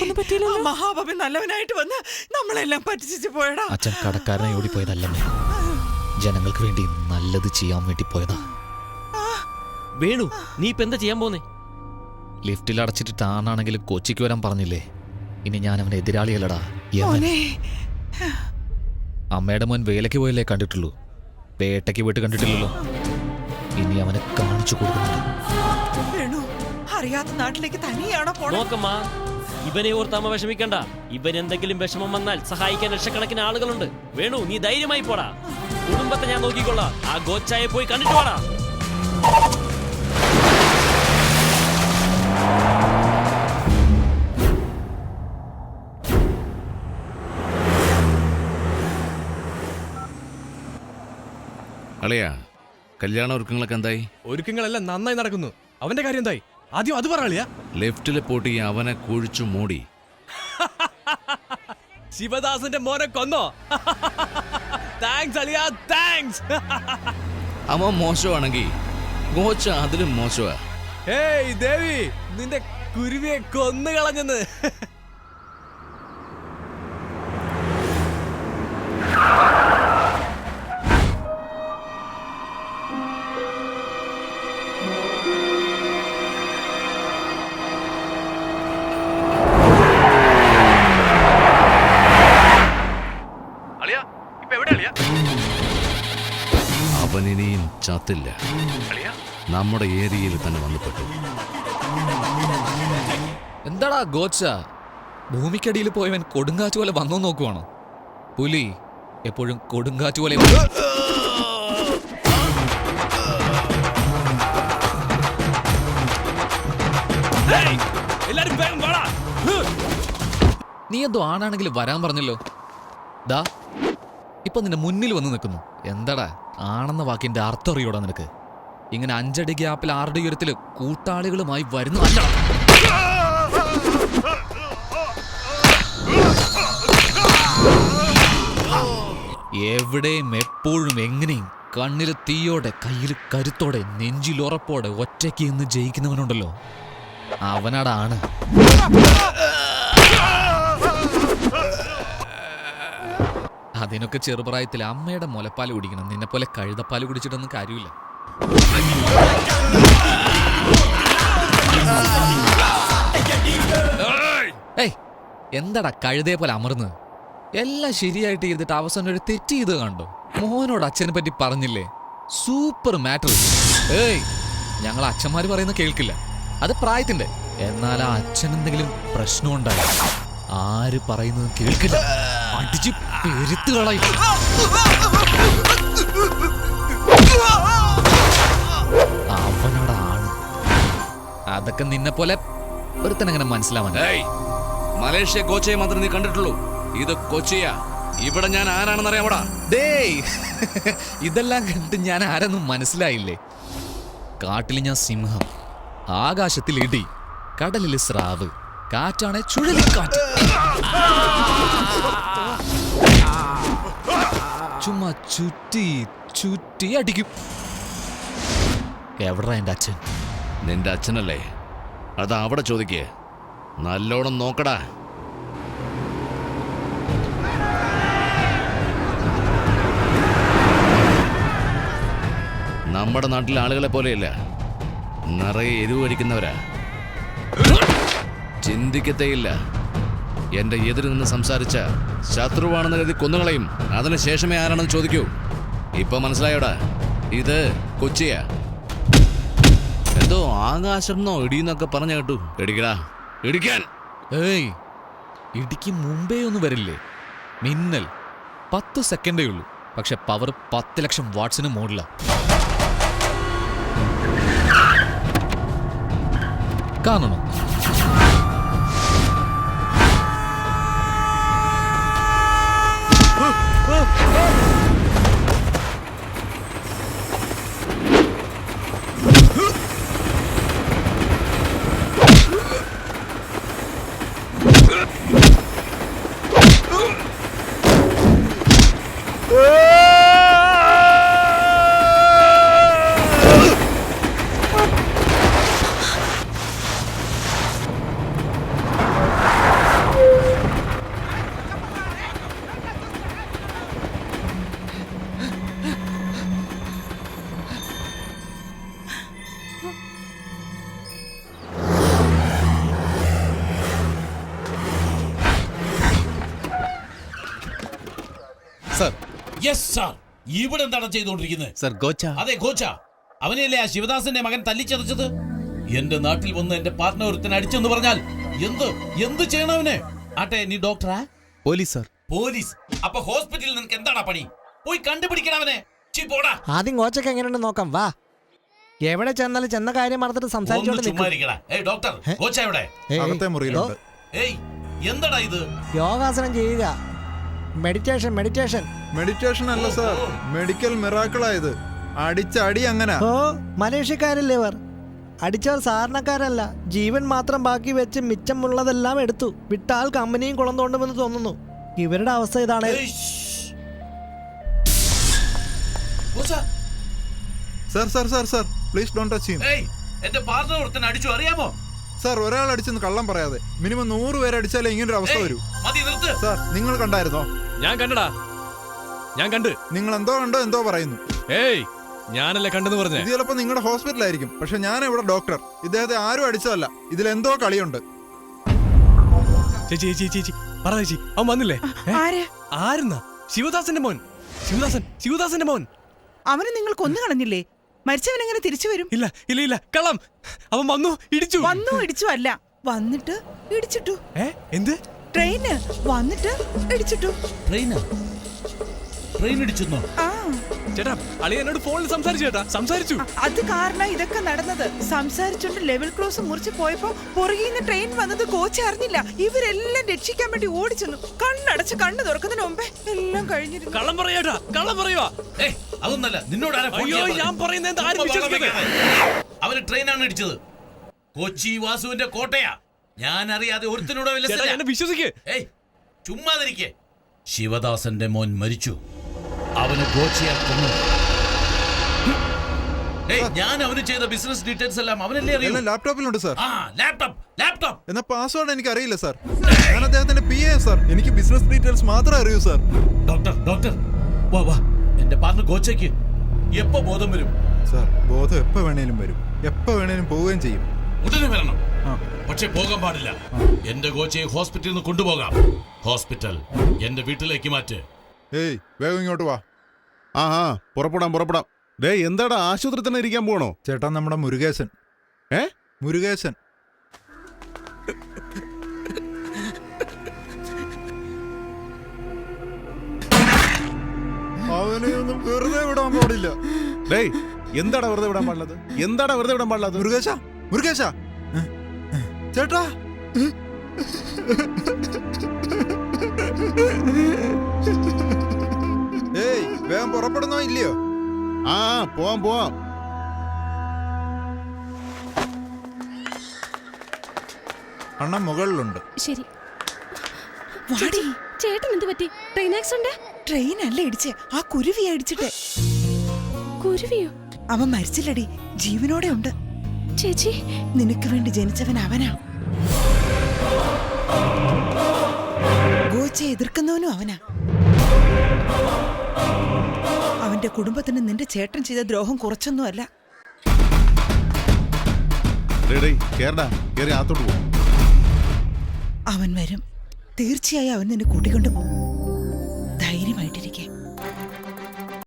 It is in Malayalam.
നിനക്കൊന്നും പറ്റിയില്ല. മഹാബാബി നല്ലവനായിട്ട് വന്ന് നമ്മളെല്ലാം പറ്റിച്ചു പോയടാ. അച്ഛൻ കടക്കാരനെ ഓടിപ്പോയതല്ലമ്മേ, ജനങ്ങൾക്ക് വേണ്ടി നല്ലത് ചെയ്യാൻ വേണ്ടി പോയതാ. വേണു, നീ ഇപ്പൊ എന്താ ചെയ്യാൻ പോന്നേ? ലിഫ്റ്റിൽ അടച്ചിട്ട് താനാണെങ്കിലും കൊച്ചിക്ക് വരാൻ പറഞ്ഞില്ലേ? ഇനി ഞാൻ അവനെ എതിരാളിയല്ലടാ. അമ്മയുടെ മോൻ വേലയ്ക്ക് പോയല്ലേ കണ്ടിട്ടുള്ളൂ, വേട്ടയ്ക്ക് പോയിട്ട് കണ്ടിട്ടില്ലല്ലോ. ഇനി അവനെ കാണിച്ചു കൊടുക്കുന്നുണ്ട്. അറിയാത്ത നാട്ടിലേക്ക് തന്നെയാണോ പോണത്? നോക്കമ്മ, ഇവനെ ഓർത്താമ വിഷമിക്കണ്ട. ഇവൻ എന്തെങ്കിലും വിഷമം വന്നാൽ സഹായിക്കാൻ ലക്ഷക്കണക്കിന് ആളുകളുണ്ട്. വേണു, നീ ധൈര്യമായി പോടാ. കുടുംബത്തെ ഞാൻ നോക്കിക്കൊള്ളാം. ആ ഗോച്ചായെ പോയി കണ്ടിട്ട് പോടാ. അളിയാ, കല്യാണ ഒരുക്കങ്ങളൊക്കെ എന്തായി? ഒരുക്കങ്ങളെല്ലാം നന്നായി നടക്കുന്നു. അവന്റെ കാര്യം എന്തായി? ആദ്യം അത് പറയാ. ലെഫ്റ്റിലെ പോട്ടി അവനെ കുഴിച്ചു മൂടി. ശിവദാസന്റെ മോനെ കൊന്നോ? താങ്ക്സ് അളിയാ, താങ്ക്സ്. അവൻ മോശമാണെങ്കിൽ ഗോച്ച അതിലും മോശമാ. ഏയ് ദേവി, നിന്റെ കുരുവിയെ കൊന്നു കളഞ്ഞെന്ന്. അവനിനിയും ചത്തില്ല, നമ്മുടെ ഏരിയയിൽ തന്നെ വന്നുപെട്ടു. എന്താടാ ഗോച്ച, ഭൂമിക്കടിയിൽ പോയവൻ കൊടുങ്കാറ്റ് പോലെ വന്നോ നോക്കുവാണോ? പുലി എപ്പോഴും കൊടുങ്കാറ്റ് പോലെ. നീ എന്തോ ആണാണെങ്കിലും വരാൻ പറഞ്ഞല്ലോ. ദാ ഇപ്പൊ നിന്റെ മുന്നിൽ വന്ന് നിൽക്കുന്നു. എന്താടാ ആണെന്ന വാക്കിന്റെ അർത്ഥം അറിയോടാ നിനക്ക്? ഇങ്ങനെ 5 അടി ഗ്യാപ്പിൽ 6 അടി ഉയരത്തില് കൂട്ടാളികളുമായി വരുന്നു. അല്ല, എവിടെയും എപ്പോഴും എങ്ങനെയും കണ്ണില് തീയോടെ കയ്യില് കരുത്തോടെ നെഞ്ചിലുറപ്പോടെ ഒറ്റയ്ക്ക് ഇന്ന് ജയിക്കുന്നവനുണ്ടല്ലോ, അവനാടാണ്. അതിനൊക്കെ ചെറുപ്രായത്തിൽ അമ്മയുടെ മുലപ്പാൽ കുടിക്കണം. നിന്നെ പോലെ കഴുതപ്പാൽ കുടിച്ചിട്ടൊന്നും കാര്യമില്ല. ഏയ്, എന്താടാ കഴുതയെ പോലെ അമർന്ന്? എല്ലാം ശരിയായിട്ട് ചെയ്തിട്ട് അവസാനം ഒരു തെറ്റ് ചെയ്ത് കണ്ടോ? മോനോട് അച്ഛനെ പറ്റി പറഞ്ഞില്ലേ? Super matter. ഏയ്, ഞങ്ങൾ അച്ഛന്മാര് പറയുന്ന കേൾക്കില്ല, അത് പ്രായത്തിന്റെ. എന്നാൽ ആ അച്ഛൻ എന്തെങ്കിലും പ്രശ്നം ഉണ്ടായി ആര് പറയുന്നത് കേൾക്കില്ല, അടിച്ച് പെരുത്ത് കളയും. അവനോടാണ്. അതൊക്കെ നിന്നെ പോലെ ഒരുത്തനങ്ങനെ മനസ്സിലാവാൻ. മലേഷ്യ കോച്ചയെ മാത്രമേ നീ കണ്ടിട്ടുള്ളൂ, ഇത് കൊച്ചിയാ. ഇവിടെ ഞാൻ ആരാണെന്നറിയാമോടാ? ഡേയ്, ഇതെല്ലാം കണ്ടിട്ട് ഞാൻ ആരെന്നും മനസ്സിലായില്ലേ? കാട്ടിൽ ഞാൻ സിംഹം, ആകാശത്തിൽ ഇടി, കടലിൽ സ്രാവ്, കാറ്റാണ് ചുഴലിക്കാറ്റ്. ചുമ്മാ ചുറ്റി ചുറ്റി അടിക്കും. എവിടാ എന്റെ അച്ഛൻ? നിന്റെ അച്ഛനല്ലേ? അത് അവിടെ ചോദിക്കേ. നല്ലോണം നോക്കടാ. നമ്മുടെ നാട്ടിലെ ആളുകളെ പോലെയല്ല, നിറയെ എരിവ് കഴിക്കുന്നവരാ. ചിന്തിക്കത്തേയില്ല. എന്റെ എതിര് നിന്ന് സംസാരിച്ച ശത്രുവാണെന്ന് കരുതി കൊന്നുകളയും. അതിനുശേഷമേ ആരാണെന്ന് ചോദിക്കൂ. ഇപ്പൊ മനസ്സിലായോടാ? ഇത് കൊച്ചിയാ. എന്തോ ആകാശമെന്നോ ഇടിയെന്നൊക്കെ പറഞ്ഞു കേട്ടു. ഇടിക്കടാ, ഇടിക്കാൻ. ഏയ്, ഇടിക്ക് മുമ്പേ ഒന്നും വരില്ലേ? മിന്നൽ 10 സെക്കൻഡേ ഉള്ളൂ, പക്ഷെ പവർ 10 ലക്ഷം വാട്ട്സിന് മുകളിലാ. കാണണോ? Sir yes sir. ഇവിടെ എന്താണ് ചെയ്തുകൊണ്ടിരിക്കുന്നത്? സർ ഗോച്ച അതെ ഗോച്ച. അവനെയല്ലേ ആ ശിവദാസന്റെ മകൻ തല്ലിച്ചതച്ചത്? എന്റെ നാട്ടിൽ വന്ന് എന്റെ പാർട്ട്ണർ ഒരുത്തനെ അടിച്ചെന്ന് പറഞ്ഞാൽ എന്ത് ചെയ്യണം അവനെ? ആട്ടെ, നീ ഡോക്ടറാ? Police sir. പോലീസ്? അപ്പൊ ഹോസ്പിറ്റലിൽ നിനക്ക് എന്താടാ പണി? പോയി കണ്ടുപിടിക്കണം അവനെ. പോടാ. ആദ്യം കോച്ചൊക്കെ എങ്ങനെയുണ്ട് നോക്കാം. വാ. എവിടെ ചെന്നാലും ചെന്ന കാര്യം മറന്നിട്ട് ഒന്ന് സംസാരിച്ചോണ്ട് ചുമ്മാ നിൽക്കും. ഇരിക്കടാ. ഏയ് ഡോക്ടർ, കോച്ച എവിടെ? അകത്തെ മുറിയിലുണ്ട്. ഏയ് എന്താടാ ഇത്? യോഗാസനം ചെയ്യുക. മെഡിറ്റേഷൻ മെഡിറ്റേഷൻ അല്ല സാർ, മെഡിക്കൽ മിറാക്കിളായത്. അടിച്ചടി അങ്ങനെ. ഓ, മലേഷ്യക്കാരല്ലേ ഇവർ? അടിച്ചവർ സാധാരണക്കാരല്ല. ജീവൻ മാത്രം ബാക്കി വെച്ച് മിച്ചമുള്ളതെല്ലാം എടുത്തു. വിട്ടാൽ കമ്പനിയും കുളം തോണ്ടുമെന്ന് തോന്നുന്നു. ഇവരുടെ അവസ്ഥ ഇതാണ്. ഏയ്, ശ്ശ്. Kwacha, sir sir sir sir please don't touch him. ഏയ് എന്റെ പാർട്ട്ണർ ഒരുത്തനെ അടിച്ചു, അറിയാമോ? സാർ ഒരാൾ അടിച്ചെന്ന് കള്ളം പറയാതെ. മിനിമം 100 പേരെ അടിച്ചാലേ ഇങ്ങനൊരു അവസ്ഥ ഏയ്, വരൂ. മതി, നിർത്ത്. സാർ നിങ്ങൾ കണ്ടായിരുന്നോ? ഞാൻ കണ്ടടാ, ഞാൻ കണ്ട്. നിങ്ങൾ എന്തോ കണ്ടോ എന്തോ പറയുന്നു. ഏയ് ഞാനല്ലേ കണ്ടെന്ന് പറഞ്ഞേ. ഇത് ചിലപ്പോ നിങ്ങളുടെ ഹോസ്പിറ്റലായിരിക്കും, പക്ഷെ ഞാൻ ഇവിടെ ഡോക്ടർ. ഇദ്ദേഹത്തെ ആരും അടിച്ചതല്ല. ഇതിലെന്തോ കളിയുണ്ട്. ചേച്ചി ചേച്ചി ചേച്ചി പറ ചേച്ചി, അവൻ വന്നില്ലേ? ആര്? ആരുന്നാ? ശിവദാസന്റെ മോൻ. ശിവദാസന്റെ മോൻ. അവനെ നിങ്ങൾ കൊന്നു കളഞ്ഞില്ലേ? മരിച്ചവൻ എങ്ങനെ തിരിച്ചു വരും? ഇല്ല ഇല്ല ഇല്ല, കള്ളം. അവൻ വന്നു, ഇടിച്ചു. വന്നു ഇടിച്ചു അല്ല, വന്നിട്ട് ഇടിച്ചിട്ടു. എന്ത്? ട്രെയിന് വന്നിട്ട് ഇടിച്ചിട്ടു. ട്രെയിൻ ഇടിച്ചെന്നോ? ആ, ചേട്ടാ അളിയ എന്നോട് ഫോണിൽ സംസാരിച്ചു. ചേട്ടാ സംസാരിച്ചു. അത് കാരണം ഇതൊക്കെ നടന്നത്. സംസാരിച്ചോണ്ട് ലെവൽ ക്രോസ് മുറിച്ച് പോയപ്പോ പുറകിൽ നിന്ന് ട്രെയിൻ വന്നത് കോച്ച് അറിഞ്ഞില്ല. ഇവരെല്ലാം രക്ഷിക്കാൻ വേണ്ടി ഓടിച്ചെന്നു. കണ്ണടച്ച് കണ്ണ് തുറക്കുന്നതിന് മുമ്പേ എല്ലാം കഴിഞ്ഞിരുന്നു. കള്ളം പറയാട്ടാ, കള്ളം പറയുവാ. ഏയ് അതൊന്നല്ല, നിന്നോട് ആരാ ഫോൺ അയ്യോ, ചെയ്യാൻ ഞാൻ പറഞ്ഞത്? പറയുന്നത് എന്താ ആരും ചുമ്മാ വിശ്വസിക്കാതെ. അവന് ട്രെയിനാണ് ഇടിച്ചത്. കൊച്ചി വാസുവിന്റെ കോട്ടയാ. ഞാൻ അറിയാതെ ഒരുത്തിനോട് ചേട്ടാ എന്നെ വിശ്വസിക്ക്. ഏയ് ചുമ്മാതിരിക്കെ. ശിവദാസന്റെ മോൻ മരിച്ചു. അവന് ഗോച്ചയാ കൊന്നു. ഏയ് ഞാൻ അവന് ചെയ്ത ബിസിനസ് ഡീറ്റെയിൽസ് എല്ലാം അവനല്ലേ അറിയൂ. എല്ലാം ലാപ്ടോപ്പിലുണ്ട് സാർ. ആ ലാപ്ടോപ്പ്. എന്നാ പാസ്വേഡ് എനിക്ക് അറിയില്ല സാർ. ഞാൻ അദ്ദേഹത്തിന്റെ PA സാർ. എനിക്ക് ബിസിനസ് ഡീറ്റെയിൽസ് മാത്രമേ അറിയൂ സാർ. ഡോക്ടർ വാ. എന്റെ പാർട്ണർ ഗോച്ചയ്ക്ക് എപ്പോ ബോധം വരും? സാർ ബോധം എപ്പോ വേണേലും വരും, എപ്പോ വേണേലും പോവുകയും ചെയ്യും. ഉടനെ വരണം, പക്ഷെ പോകാൻ പാടില്ല. എന്റെ കോച്ചയെ ഹോസ്പിറ്റലിൽ നിന്ന് കൊണ്ടുപോകാം. ഹോസ്പിറ്റൽ എന്റെ വീട്ടിലേക്ക് മാറ്റ്. ഏയ് വേഗം ഇങ്ങോട്ട് വാ. ആ പുറപ്പെടാം. ഡേ എന്താടാ, ആശുപത്രി തന്നെ ഇരിക്കാൻ പോണോ? ചേട്ടാ നമ്മുടെ മുരുകേശൻ. മുരുകേശൻ അവനെ ഒന്നും വെറുതെ വിടാൻ പാടില്ല. ഡേയ് എന്താടാ വെറുതെ വിടാൻ പാടില്ലത്? മുരുകേശ ചേട്ടാ. ഏയ് വേഗം പുറപ്പെടുന്നോ ഇല്ലയോ? ആ പോവാം. അണ്ണൻ മുകളിലുണ്ട്. ശരി. വാടി. ചേട്ടൻ എന്ത് പറ്റി? Train accident? ട്രെയിൻ അല്ല ഇടിച്ചേ, ആ കുരുവിയെ ഇടിച്ചിട്ടെ. കുരുവിയോ? അവൻ മരിച്ചില്ലടി, ജീവനോടെ ഉണ്ട്. ചേച്ചി നിനക്ക് വേണ്ടി ജനിച്ചവൻ അവനാ. ഗോച്ചയെ എതിർക്കുന്നവനും അവനാ. അവന്റെ കുടുംബത്തിന് നിന്റെ ചേട്ടൻ ചെയ്ത ദ്രോഹം കുറച്ചൊന്നുമല്ല. കേറി അകത്തോട്ട് പോ. അവൻ വരും, തീർച്ചയായും അവൻ നിന്നെ കൂട്ടിക്കൊണ്ടു പോകും. ധൈര്യമായിട്ടിരിക്കും.